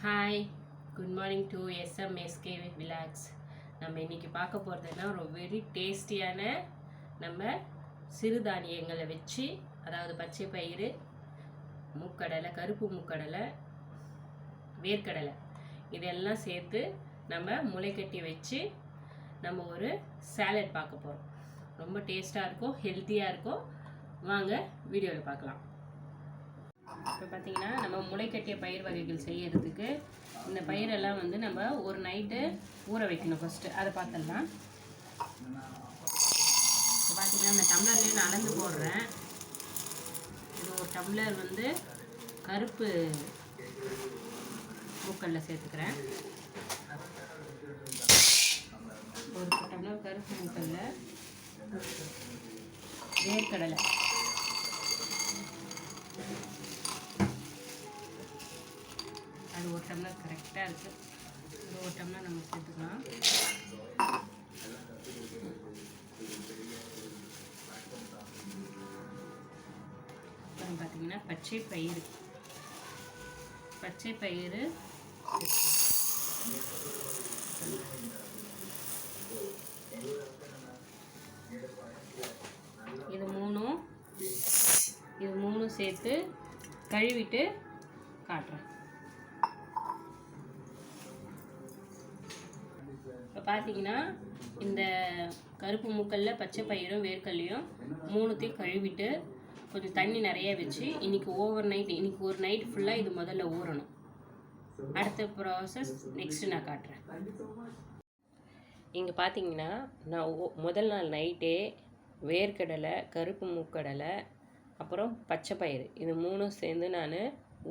Hi, good morning to S M S K vlogs. நம்ம இன்றைக்கி பார்க்க போகிறதுனா ஒரு வெரி டேஸ்டியான நம்ம சிறுதானியங்களை வச்சு, அதாவது பச்சை பயிறு, மூக்கடலை, கருப்பு மூக்கடலை, வேர்க்கடலை இதெல்லாம் சேர்த்து நம்ம முளைக்கட்டி வச்சு நம்ம ஒரு சாலட் பார்க்க போகிறோம். ரொம்ப டேஸ்ட்டாக இருக்கும், ஹெல்த்தியாக இருக்கும். வாங்க வீடியோவில் பார்க்கலாம். இப்போ பார்த்தீங்கன்னா நம்ம முளைக்கட்டிய பயிர் வகைகள் செய்யறதுக்கு இந்த பயிரெல்லாம் நம்ம ஒரு நைட்டு ஊற வைக்கணும். ஃபஸ்ட்டு அதை பார்த்துடலாம். இப்போ பார்த்தீங்கன்னா இந்த டம்ளர்லேயே நான் அளந்து போடுறேன். இது ஒரு டம்ளர் கருப்பு மூக்கடலை சேர்த்துக்கிறேன். ஒரு டம்ளர் கருப்பு மூக்கடலை, வேர்க்கடலை அது ஒரு டம்ளர் கரெக்டாக இருக்குது. இது ஒரு டம்ளர் நம்ம சேர்த்துக்கலாம். அப்புறம் பார்த்திங்கன்னா பச்சை பயிறு இது மூணும் சேர்த்து கழுவிட்டு காட்டுறேன். இப்போ பார்த்தீங்கன்னா இந்த கருப்பு மூக்கல்ல பச்சை பயிரும் வேர்க்கல்லையும் மூணுத்தையும் கழுவிட்டு கொஞ்சம் தண்ணி நிறைய வச்சு இன்னைக்கு ஒரு நைட் ஃபுல்லாக இது முதல்ல ஊறணும். அடுத்த ப்ராசஸ் நெக்ஸ்ட்டு நான் காட்டுறேன். இங்கே பார்த்தீங்கன்னா நான் முதல் நாள் நைட்டே வேர்க்கடலை, கருப்பு மூக்கடலை, அப்புறம் பச்சை பயிறு இது மூணும் சேர்ந்து நான்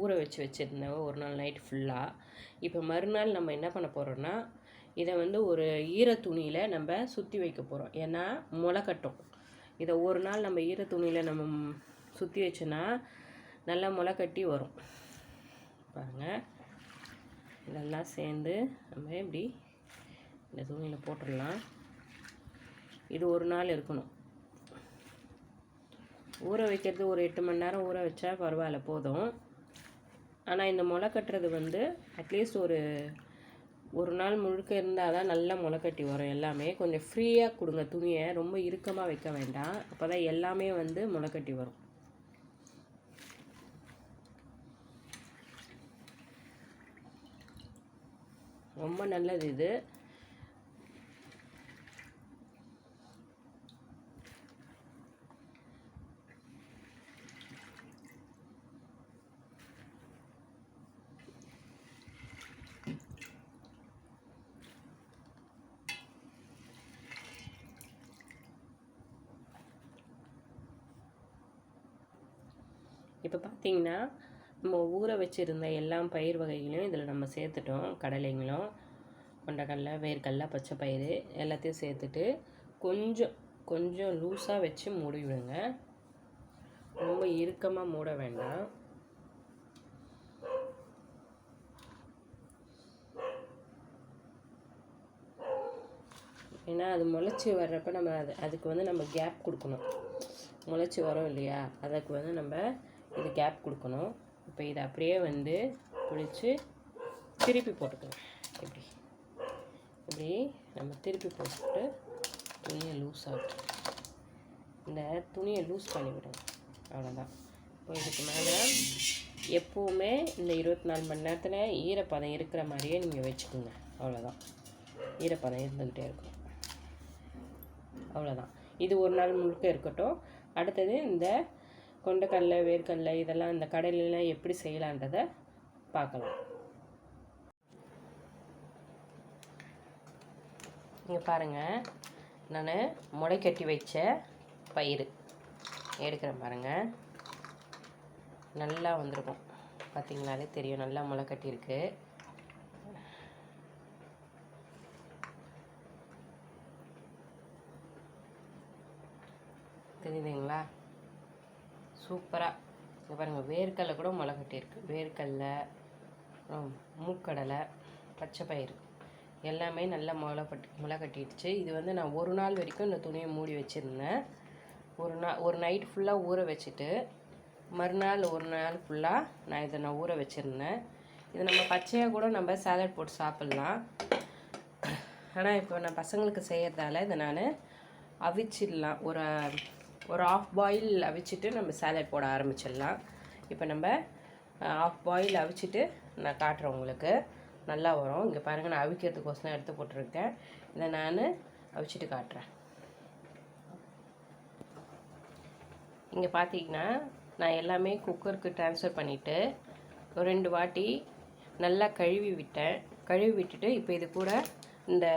ஊற வச்சுருந்தேன் ஒரு நாள் நைட் ஃபுல்லாக. இப்போ மறுநாள் நம்ம என்ன பண்ண போகிறோன்னா, இதை ஒரு ஈர துணியில் நம்ம சுற்றி வைக்க போகிறோம். ஏன்னா முளைக்கட்டும். இதை ஒரு நாள் நம்ம ஈர துணியில் நம்ம சுற்றி வச்சோன்னா நல்லா முளைக்கட்டி வரும். பாருங்கள், இதெல்லாம் சேர்ந்து நம்ம இப்படி இந்த துணியில் போட்டுடலாம். இது ஒரு நாள் இருக்கணும். ஊற வைக்கிறது ஒரு 8 மணி நேரம் ஊற வச்சா பரவாயில்ல, போதும். ஆனால் இந்த முளை கட்டுறது அட்லீஸ்ட் ஒரு நாள் முழுக்க இருந்தால் தான் நல்லா முளைக்கட்டி வரும். எல்லாமே கொஞ்சம் ஃப்ரீயாக கொடுங்க, துணியை ரொம்ப இறுக்கமாக வைக்க வேண்டாம். அப்போ தான் எல்லாமே முளைக்கட்டி வரும். ரொம்ப நல்லது இது. இப்போ பார்த்தீங்கன்னா நம்ம ஊற வச்சுருந்த எல்லா பயிர் வகைகளையும் இதில் நம்ம சேர்த்துட்டோம். கடலைங்களும், கொண்டக்கடலை, வேர்க்கடலை, பச்சை பயிறு எல்லாத்தையும் சேர்த்துட்டு கொஞ்சம் லூஸாக வச்சு மூடி விடுங்க. ரொம்ப இறுக்கமாக மூட வேண்டாம். ஏன்னா அது முளைச்சி வர்றப்ப நம்ம அதுக்கு நம்ம கேப் கொடுக்கணும். முளைச்சி வரும் இல்லையா, அதுக்கு நம்ம இது கேப் கொடுக்கணும். இப்போ இதை அப்படியே பிடிச்சி திருப்பி போட்டுக்கணும். இப்படி நம்ம திருப்பி போட்டுட்டு துணியை லூஸ் ஆகிட்டு இந்த துணியை லூஸ் பண்ணிவிடுங்க. அவ்வளோதான். இப்போ இதுக்கு மேலே எப்போவுமே இந்த 24 மணி நேரத்தில் ஈரப்பதம் இருக்கிற மாதிரியே நீங்கள் வச்சுக்கோங்க. அவ்வளோதான், ஈரப்பதம் இருந்துக்கிட்டே இருக்கும். அவ்வளோதான். இது ஒரு நாள் முழுக்க இருக்கட்டும். அடுத்தது இந்த கொண்டக்கடலை, வேர்க்கடலை இதெல்லாம் இந்த கடலைலாம் எப்படி செய்யலான்றதை பார்க்கலாம். இங்கே பாருங்கள், நான் முளைக்கட்டி வச்ச பயிறு எடுக்கிறேன். பாருங்கள், நல்லா வந்திருக்கும். பார்த்தீங்கனாலே தெரியும், நல்லா முளைக்கட்டி இருக்குது. தெரியுதுங்களா? சூப்பராக. இங்கே பாருங்கள், வேர்க்கடலை கூட முளைக்கட்டி இருக்குது. வேர்க்கடலை, மூக்கடலை, பச்சை பயிறு எல்லாமே நல்லா முளை கட்டிடுச்சு. இது நான் ஒரு நாள் வரைக்கும் இந்த துணியை மூடி வச்சுருந்தேன். ஒரு நைட் ஃபுல்லாக ஊற வச்சுட்டு மறுநாள் ஒரு நாள் ஃபுல்லாக நான் ஊற வச்சுருந்தேன். இது நம்ம பச்சையாக கூட நம்ம சாலட் போட்டு சாப்பிட்லாம். ஆனால் இப்போ நான் பசங்களுக்கு செய்கிறதால இதை நான் அவிச்சிடலாம். ஒரு ஆஃப் பாயில் அவிச்சிட்டு நம்ம சாலட் போட ஆரம்பிச்சிடலாம். இப்போ நம்ம ஆஃப் பாயில் அவிச்சிட்டு நான் காட்டுறேன் உங்களுக்கு. நல்லா வரும். இங்கே பாருங்கள், நான் அவிக்கிறதுக்கோசரம் எடுத்து போட்டிருக்கேன். இதை நான் அவிச்சிட்டு காட்டுறேன். இங்கே பார்த்தீங்கன்னா நான் எல்லாமே குக்கருக்கு ட்ரான்ஸ்ஃபர் பண்ணிவிட்டு ஒரு 2 வாட்டி நல்லா கழுவி விட்டேன். கழுவி விட்டுட்டு இப்போ இது கூட இந்த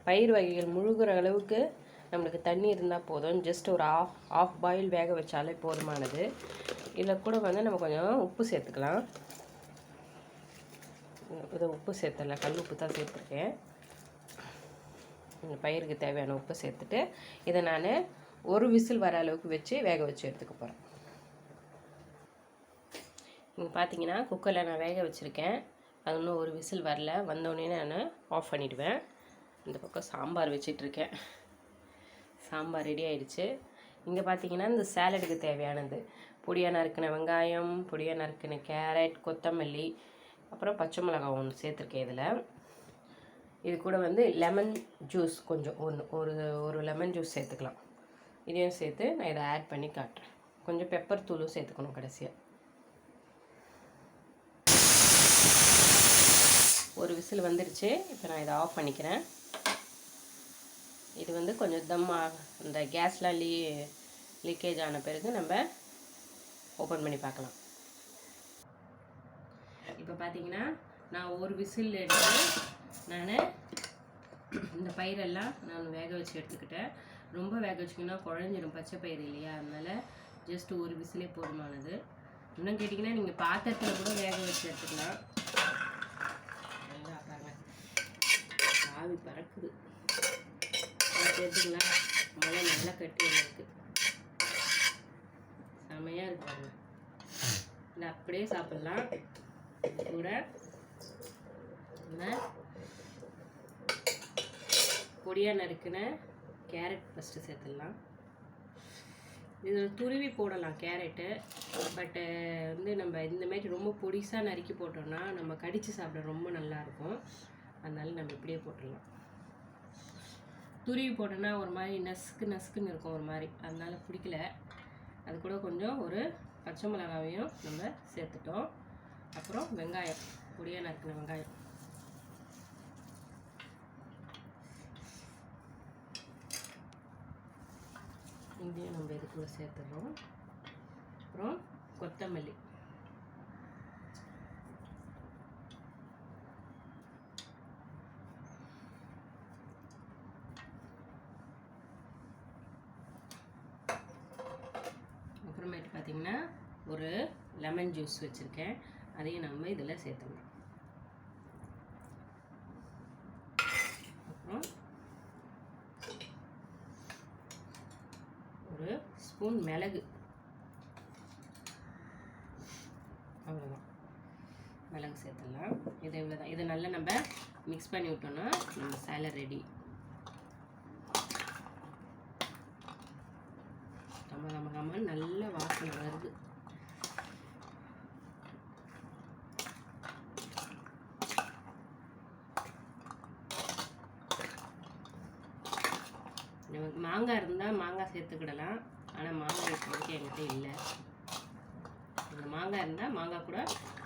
பயிர் வகைகள் முழுகிற அளவுக்கு நம்மளுக்கு தண்ணி இருந்தால் போதும். ஜஸ்ட் ஒரு ஆஃப் பாயில் வேக வச்சாலே போதுமானது. இதில் கூட நம்ம கொஞ்சம் உப்பு சேர்த்துக்கலாம். இதை உப்பு சேர்த்தல, கல் உப்பு தான் சேர்த்துருக்கேன். இந்த பயிருக்கு தேவையான உப்பு சேர்த்துட்டு இதை நான் ஒரு விசில் வர அளவுக்கு வச்சு வேக வச்சு எடுத்துக்க போகிறேன். இங்கே பார்த்தீங்கன்னா குக்கரில் நான் வேக வச்சுருக்கேன். அது இன்னும் ஒரு விசில் வரல. வந்தோடனே நான் ஆஃப் பண்ணிவிடுவேன். இந்த பக்கம் சாம்பார் வச்சிட்ருக்கேன். சாம்பார் ரெடி ஆகிடுச்சு. இங்கே பார்த்தீங்கன்னா இந்த சாலடுக்கு தேவையானது பொடியாக நறுக்கின வெங்காயம், பொடியாக நறுக்கின கேரட், கொத்தமல்லி, அப்புறம் பச்சை மிளகாய் ஒன்று சேர்த்துருக்கேன். இதில் இது கூட லெமன் ஜூஸ் கொஞ்சம் ஒரு லெமன் ஜூஸ் சேர்த்துக்கலாம். இதையும் சேர்த்து நான் இதை ஆட் பண்ணி காட்டுறேன். கொஞ்சம் பெப்பர் தூளும் சேர்த்துக்கணும் கடைசியாக. ஒரு விசில் வந்துடுச்சு. இப்போ நான் இதை ஆஃப் பண்ணிக்கிறேன். இது கொஞ்சம் இந்த கேஸ்லாம் லீக்கேஜ் ஆன பிறகு நம்ம ஓப்பன் பண்ணி பார்க்கலாம். இப்போ பார்த்தீங்கன்னா நான் ஒரு விசில் எடுத்து நான் இந்த பயிரெல்லாம் நான் வேக வச்சு எடுத்துக்கிட்டேன். ரொம்ப வேக வச்சிங்கன்னா குழஞ்சிடும், பச்சை பயிர் இல்லையா, அதனால் ஜஸ்ட் ஒரு விசிலே போதுமானது. இன்னும் கேட்டிங்கன்னா நீங்கள் பாத்திரத்தில் கூட வேக வச்சு எடுத்துக்கலாம். நல்லா பாருங்க, ஆவி பறக்குது. எடுத்துக்கலாம். மழை நல்லா கட்டி இருக்குது, செமையாக இருக்காங்க. இல்லை அப்படியே சாப்பிட்லாம். கூட பொடியாக நறுக்கின கேரட் ஃபஸ்ட்டு சேர்த்துடலாம். இதில் துருவி போடலாம் கேரட்டு. பட்டு நம்ம இந்தமாரி ரொம்ப பொடிசாக நறுக்கி போட்டோம்னா நம்ம கடித்து சாப்பிட ரொம்ப நல்லாயிருக்கும். அதனால நம்ம இப்படியே போட்டுடலாம். துருவி போட்டோன்னா ஒரு மாதிரி நசுக்குன்னு இருக்கும் ஒரு மாதிரி, அதனால் பிடிக்கல. அது கூட கொஞ்சம் ஒரு பச்சை மிளகாவையும் நம்ம சேர்த்துட்டோம். அப்புறம் வெங்காயம், பொடியாக நறுக்கின வெங்காயம். இதையும் நம்ம இதுக்குள்ளே சேர்த்துடுறோம். அப்புறம் கொத்தமல்லி, அப்புறமேட்டு பார்த்திங்கன்னா ஒரு லெமன் ஜூஸ் வச்சுருக்கேன், அதையும் நம்ம இதில் சேர்த்துடணும். அப்புறம் ஒரு ஸ்பூன் மிளகு, அவ்வளோதான், மிளகு சேர்த்துடலாம். இது இவ்வளோதான். இதை நல்லா நம்ம மிக்ஸ் பண்ணி விட்டோம்னா நம்ம சாலட் ரெடி. கம நல்ல வாசனை வருது. நமக்கு மாங்காய் இருந்தால் மாங்காய் சேர்த்துக்கிடலாம். ஆனால் மாங்காய் இப்போதைக்கு என்கிட்ட இல்லை. இந்த மாங்காய் இருந்தால் மாங்காய் கூட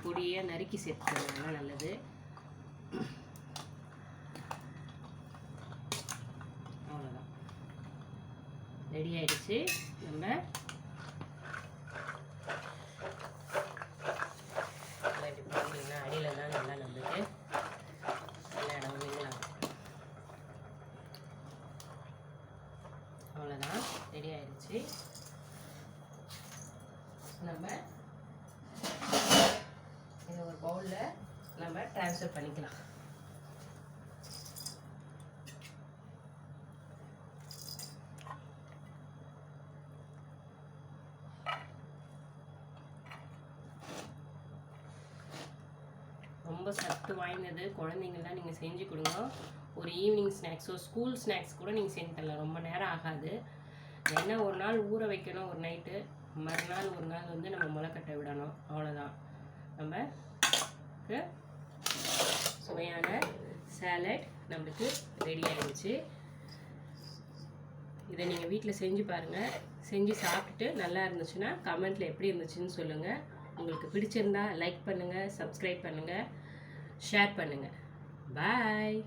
பொடியாக நறுக்கி சேர்த்துக்கலாம், நல்லது. அவ்வளோதான், ரெடி ஆயிடுச்சு. நம்ம இப்படி பார்த்தீங்கன்னா அடியில் தான் நல்லா நம்மளுக்கு எல்லா இடமும் மிங்கலாம். அவ்வளோதான், ரெடி ஆயிடுச்சு. நம்ம இதை ஒரு பவுலில் நம்ம ட்ரான்ஸ்ஃபர் பண்ணிக்கலாம். ரொம்ப சத்து வாய்ந்தது. குழந்தைங்கள்லாம் நீங்கள் செஞ்சு கொடுங்க. ஒரு ஈவினிங் ஸ்நாக்ஸோ ஸ்கூல் ஸ்நாக்ஸ் கூட நீங்கள் செஞ்சு தரலாம், ரொம்ப நேரம் ஆகாது. என்ன ஒரு நாள் ஊற வைக்கணும், ஒரு நைட்டு, மறுநாள் ஒரு நாள் நம்ம முளைக்கட்டை விடணும், அவ்வளோதான். நம்ம நம்மளுக்கு சுவையான சாலட் நம்மளுக்கு ரெடி ஆயிடுச்சு. இதை நீங்கள் வீட்டில் செஞ்சு பாருங்கள். செஞ்சு சாப்பிட்டுட்டு நல்லா இருந்துச்சுன்னா கமெண்ட்டில் எப்படி இருந்துச்சுன்னு சொல்லுங்கள். உங்களுக்கு பிடிச்சிருந்தா லைக் பண்ணுங்கள், சப்ஸ்கிரைப் பண்ணுங்கள், ஷேர் பண்ணுங்கள். பாய்.